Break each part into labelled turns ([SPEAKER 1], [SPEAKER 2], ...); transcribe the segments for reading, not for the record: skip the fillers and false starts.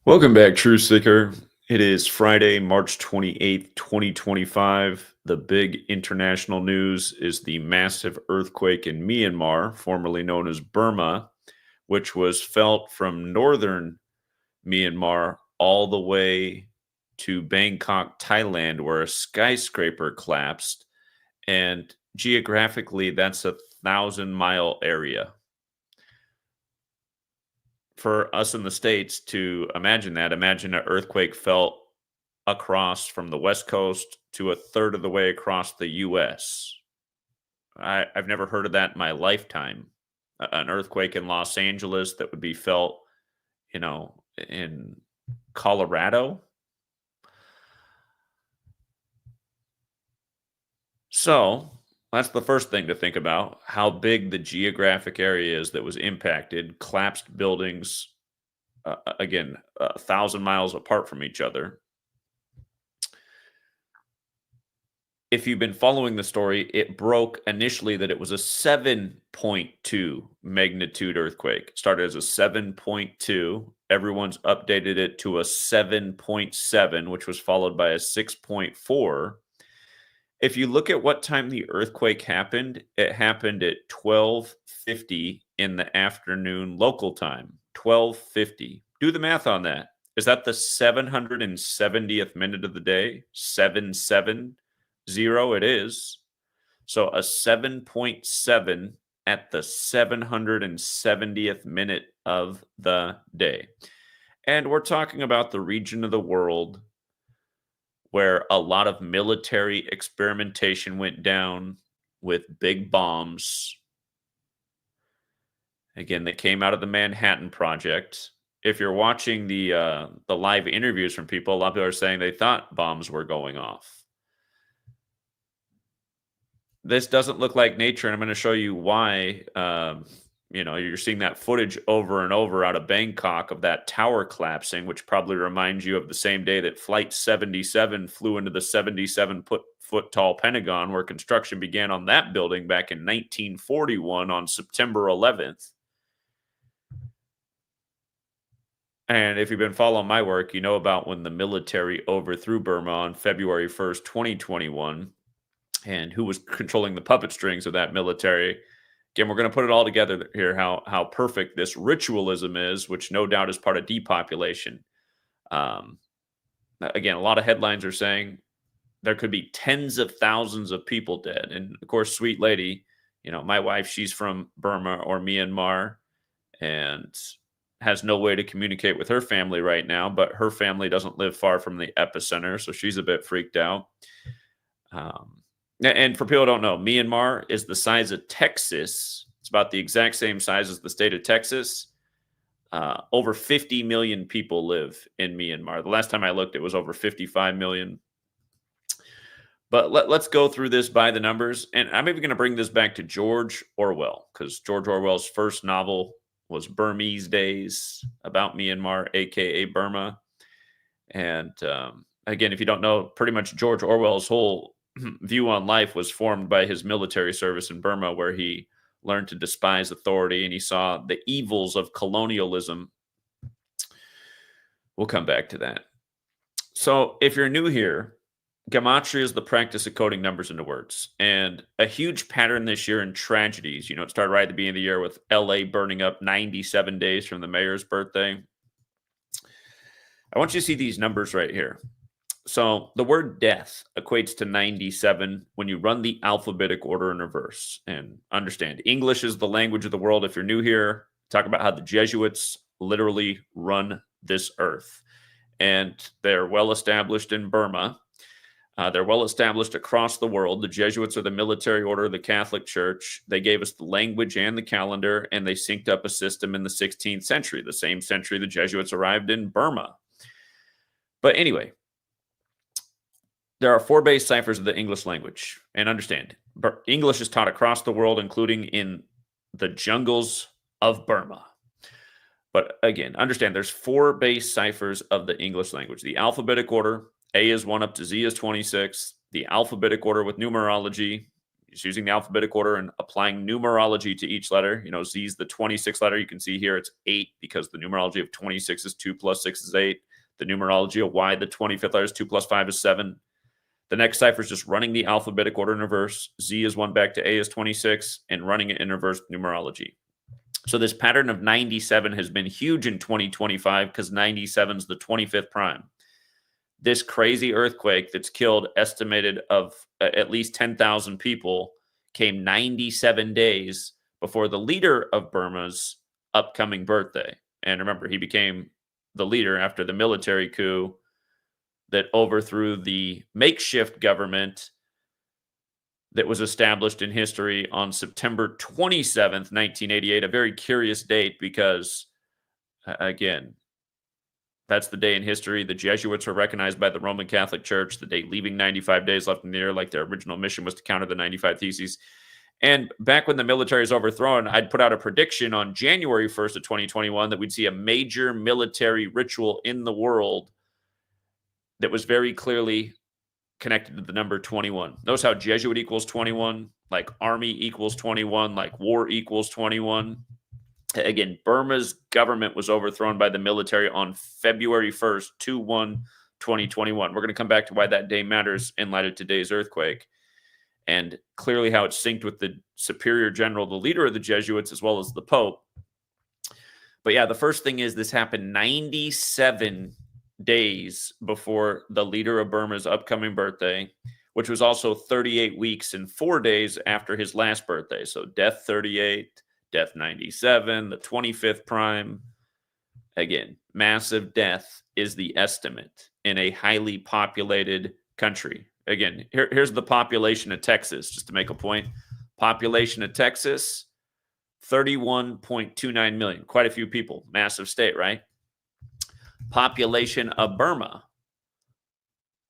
[SPEAKER 1] Welcome back, Truth Seeker. It is Friday, March 28th, 2025. The big international news is the massive earthquake in Myanmar, formerly known as Burma, which was felt from northern Myanmar all the way to Bangkok, Thailand, where a skyscraper collapsed. And geographically, that's a 1,000-mile area. For us in the States to imagine that, imagine an earthquake felt across from the West Coast to a third of the way across the US. I've never heard of that in my lifetime. An earthquake in Los Angeles that would be felt, in Colorado. So that's the first thing to think about, how big the geographic area is that was impacted. Collapsed buildings, again, 1,000 miles apart from each other. If you've been following the story, it broke initially that it was a 7.2 magnitude earthquake. It started as a 7.2. Everyone's updated it to a 7.7, which was followed by a 6.4. If you look at what time the earthquake happened, it happened at 12:50 in the afternoon local time. 12:50. Do the math on that. Is that the 770th minute of the day? 770 it is. So a 7.7 at the 770th minute of the day. And we're talking about the region of the world where a lot of military experimentation went down with big bombs. Again, that came out of the Manhattan Project. If you're watching the live interviews from people, a lot of people are saying they thought bombs were going off. This doesn't look like nature, and I'm going to show you why. You're seeing that footage over and over out of Bangkok of that tower collapsing, which probably reminds you of the same day that Flight 77 flew into the 77-foot tall Pentagon, where construction began on that building back in 1941 on September 11th. And if you've been following my work, you know about when the military overthrew Burma on February 1st, 2021, and who was controlling the puppet strings of that military. Again, we're going to put it all together here, how perfect this ritualism is, which no doubt is part of depopulation. Again, a lot of headlines are saying there could be tens of thousands of people dead. And of course, sweet lady, my wife, she's from Burma or Myanmar and has no way to communicate with her family right now, but her family doesn't live far from the epicenter, so she's a bit freaked out. And for people who don't know, Myanmar is the size of Texas. It's about the exact same size as the state of Texas. Over 50 million people live in Myanmar. The last time I looked, it was over 55 million. But let's go through this by the numbers. And I'm even going to bring this back to George Orwell, because George Orwell's first novel was Burmese Days, about Myanmar, a.k.a. Burma. And again, if you don't know, pretty much George Orwell's whole view on life was formed by his military service in Burma, where he learned to despise authority and he saw the evils of colonialism. We'll come back to that. So if you're new here, Gematria is the practice of coding numbers into words. And a huge pattern this year in tragedies. It started right at the beginning of the year with LA burning up 97 days from the mayor's birthday. I want you to see these numbers right here. So the word death equates to 97 when you run the alphabetic order in reverse. And understand, English is the language of the world. If you're new here, talk about how the Jesuits literally run this earth. And they're well established in Burma. They're well established across the world. The Jesuits are the military order of the Catholic Church. They gave us the language and the calendar, and they synced up a system in the 16th century, the same century the Jesuits arrived in Burma. But anyway, there are 4 base ciphers of the English language. And understand, English is taught across the world, including in the jungles of Burma. But again, understand there's 4 base ciphers of the English language. The alphabetic order, A is 1 up to Z is 26. The alphabetic order with numerology, Just using the alphabetic order and applying numerology to each letter. Z is the 26th letter. You can see here it's 8 because the numerology of 26 is 2 plus 6 is 8. The numerology of Y, the 25th letter, is 2 plus 5 is 7. The next cipher is just running the alphabetic order in reverse. Z is 1 back to A is 26, and running it in reverse numerology. So this pattern of 97 has been huge in 2025 because 97 is the 25th prime. This crazy earthquake that's killed estimated of at least 10,000 people came 97 days before the leader of Burma's upcoming birthday. And remember, he became the leader after the military coup that overthrew the makeshift government that was established in history on September 27th, 1988, a very curious date because, again, that's the day in history the Jesuits were recognized by the Roman Catholic Church, the day leaving 95 days left in the year, like their original mission was to counter the 95 Theses. And back when the military is overthrown, I'd put out a prediction on January 1st of 2021 that we'd see a major military ritual in the world that was very clearly connected to the number 21. Notice how Jesuit equals 21, like Army equals 21, like war equals 21. Again, Burma's government was overthrown by the military on February 1st, 2/1/2021. We're going to come back to why that day matters in light of today's earthquake, and clearly how it's synced with the superior general, the leader of the Jesuits, as well as the Pope. But yeah, the first thing is this happened 97 days before the leader of Burma's upcoming birthday, which was also 38 weeks and 4 days after his last birthday. So death 38, death 97, the 25th prime. Again, massive death is the estimate in a highly populated country. Again, here's the population of Texas, just to make a point. Population of Texas, 31.29 million. Quite a few people. Massive state, right? Population of Burma.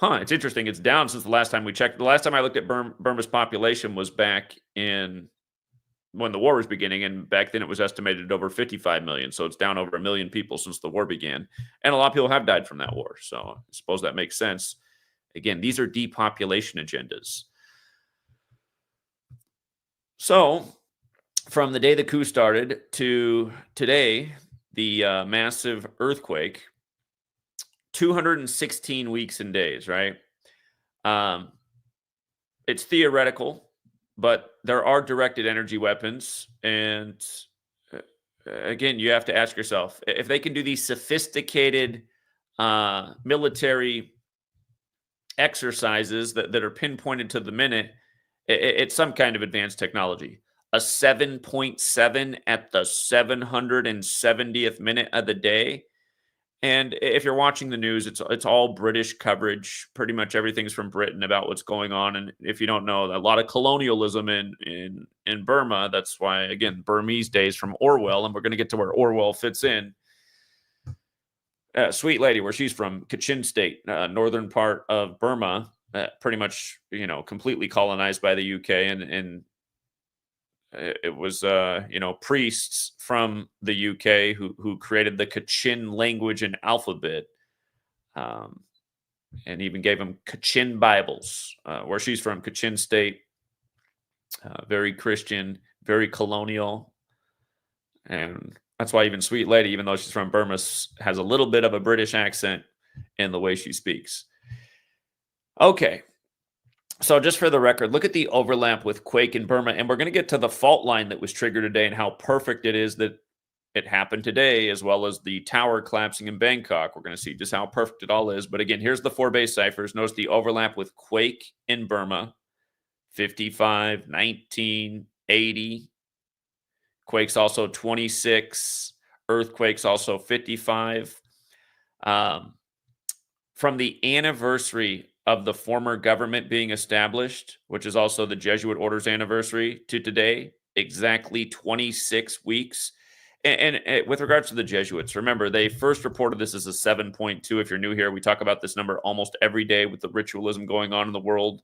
[SPEAKER 1] It's interesting. It's down since the last time we checked. The last time I looked at Burma's population was back in when the war was beginning, and back then it was estimated at over 55 million. So it's down over 1 million people since the war began. And a lot of people have died from that war. So I suppose that makes sense. Again, these are depopulation agendas. So from the day the coup started to today, the massive earthquake, 216 weeks and days, right? It's theoretical, but there are directed energy weapons. And again, you have to ask yourself, if they can do these sophisticated military exercises that are pinpointed to the minute, it's some kind of advanced technology. A 7.7 at the 770th minute of the day. And if you're watching the news, it's all British coverage. Pretty much everything's from Britain about what's going on. And if you don't know, a lot of colonialism in Burma. That's why, again, Burmese days from Orwell, and we're going to get to where Orwell fits in. Sweet lady, where she's from, Kachin State, northern part of Burma, pretty much, completely colonized by the UK, and it was, priests from the UK who created the Kachin language and alphabet, and even gave them Kachin Bibles. Where she's from, Kachin State, very Christian, very colonial, and that's why even Sweet Lady, even though she's from Burma, has a little bit of a British accent in the way she speaks. Okay. So just for the record, look at the overlap with quake in Burma, and we're going to get to the fault line that was triggered today and how perfect it is that it happened today, as well as the tower collapsing in Bangkok. We're going to see just how perfect it all is. But again, here's the 4 base ciphers. Notice the overlap with quake in Burma, 55, 19, 80. Quakes also 26. Earthquakes also 55. From the anniversary of the former government being established, which is also the Jesuit order's anniversary, to today, exactly 26 weeks. And with regards to the Jesuits, remember, they first reported this as a 7.2. If you're new here, we talk about this number almost every day with the ritualism going on in the world.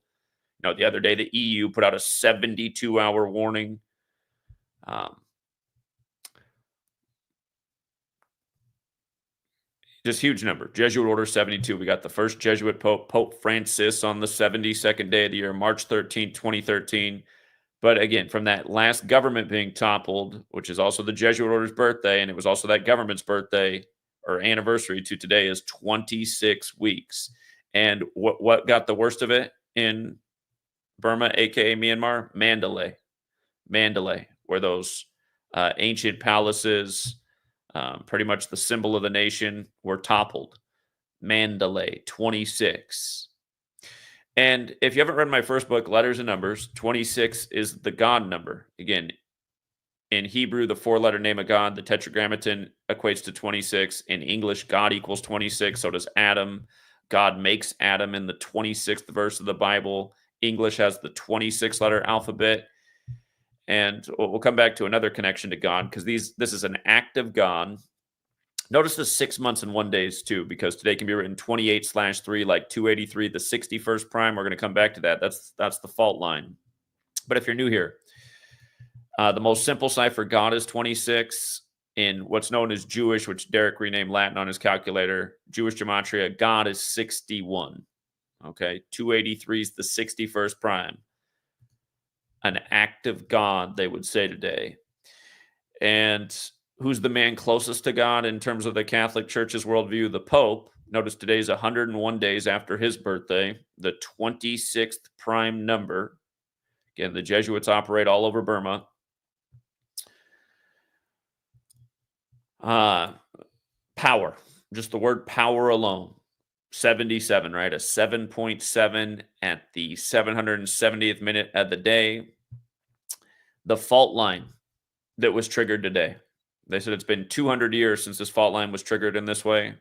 [SPEAKER 1] The other day, the EU put out a 72-hour warning. Just huge number. Jesuit order 72. We got the first Jesuit Pope, Pope Francis, on the 72nd day of the year, March 13, 2013. But again, from that last government being toppled, which is also the Jesuit order's birthday, and it was also that government's birthday or anniversary to today, is 26 weeks. And what got the worst of it in Burma, aka Myanmar? Mandalay, where those ancient palaces, pretty much the symbol of the nation, were toppled. Mandalay, 26. And if you haven't read my first book, Letters and Numbers, 26 is the God number. Again, in Hebrew, the four-letter name of God, the Tetragrammaton, equates to 26. In English, God equals 26. So does Adam. God makes Adam in the 26th verse of the Bible. English has the 26-letter alphabet. And we'll come back to another connection to God, because this is an act of God. Notice the 6 months and 1 days too, because today can be written 28/3 like 283, the 61st prime. We're going to come back to that. That's the fault line. But if you're new here, the most simple cipher God is 26. In what's known as Jewish, which Derek renamed Latin on his calculator, Jewish gematria, God is 61. Okay, 283 is the 61st prime. An act of God, they would say today. And who's the man closest to God in terms of the Catholic Church's worldview? The Pope. Notice today's 101 days after his birthday, the 26th prime number. Again, the Jesuits operate all over Burma. Power, just the word power alone, 77, right? A 7.7 at the 770th minute of the day. The fault line that was triggered today. They said it's been 200 years since this fault line was triggered in this way.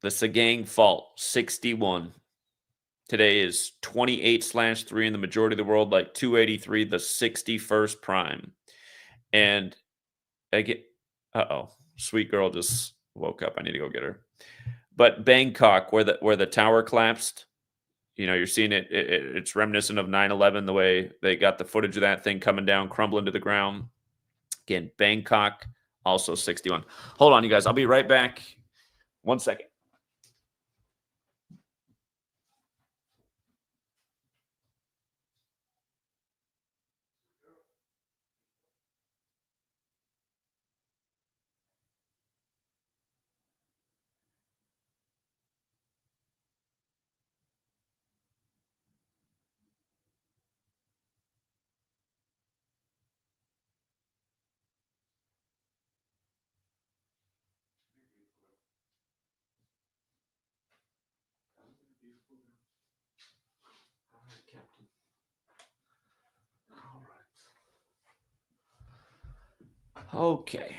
[SPEAKER 1] The Sagang fault, 61. Today is 28/3 in the majority of the world, like 283, the 61st prime. And again, sweet girl just woke up. I need to go get her. But Bangkok, where the tower collapsed, you're seeing it. It's reminiscent of 9/11, the way they got the footage of that thing coming down, crumbling to the ground. Again, Bangkok, also 61. Hold on, you guys. I'll be right back. 1 second. Okay.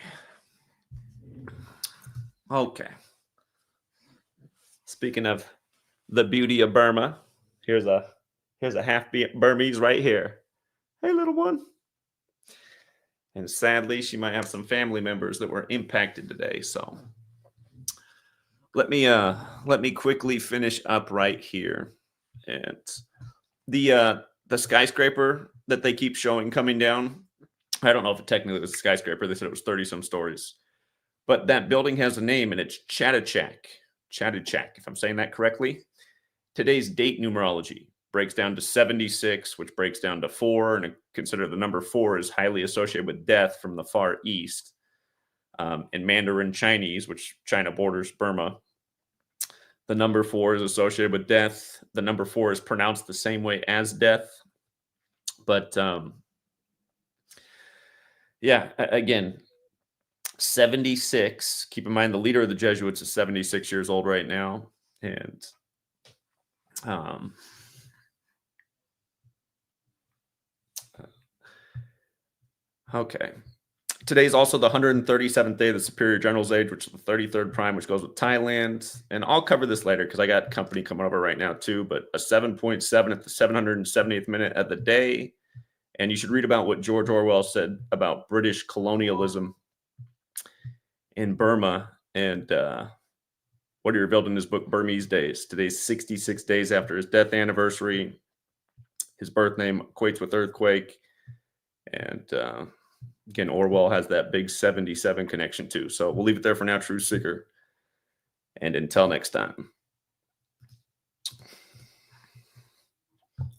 [SPEAKER 1] Speaking of the beauty of Burma, here's a half Burmese right here. Hey, little one. And sadly, she might have some family members that were impacted today. So let me quickly finish up right here. And the skyscraper that they keep showing coming down, I don't know if it technically was a skyscraper. They said it was 30-some stories. But that building has a name, and it's Chatuchak, if I'm saying that correctly. Today's date numerology breaks down to 76, which breaks down to 4, and consider the number 4 is highly associated with death from the Far East. In Mandarin Chinese, which China borders Burma, the number 4 is associated with death. The number 4 is pronounced the same way as death. But again, 76. Keep in mind the leader of the Jesuits is 76 years old right now. And okay. Today's also the 137th day of the Superior General's Age, which is the 33rd prime, which goes with Thailand. And I'll cover this later because I got company coming over right now too. But a 7.7 at the 770th minute of the day. And you should read about what George Orwell said about British colonialism in Burma, and what he revealed in his book, Burmese Days. Today's 66 days after his death anniversary. His birth name equates with earthquake. And again, Orwell has that big 77 connection too. So we'll leave it there for now, Truth Seeker. And until next time.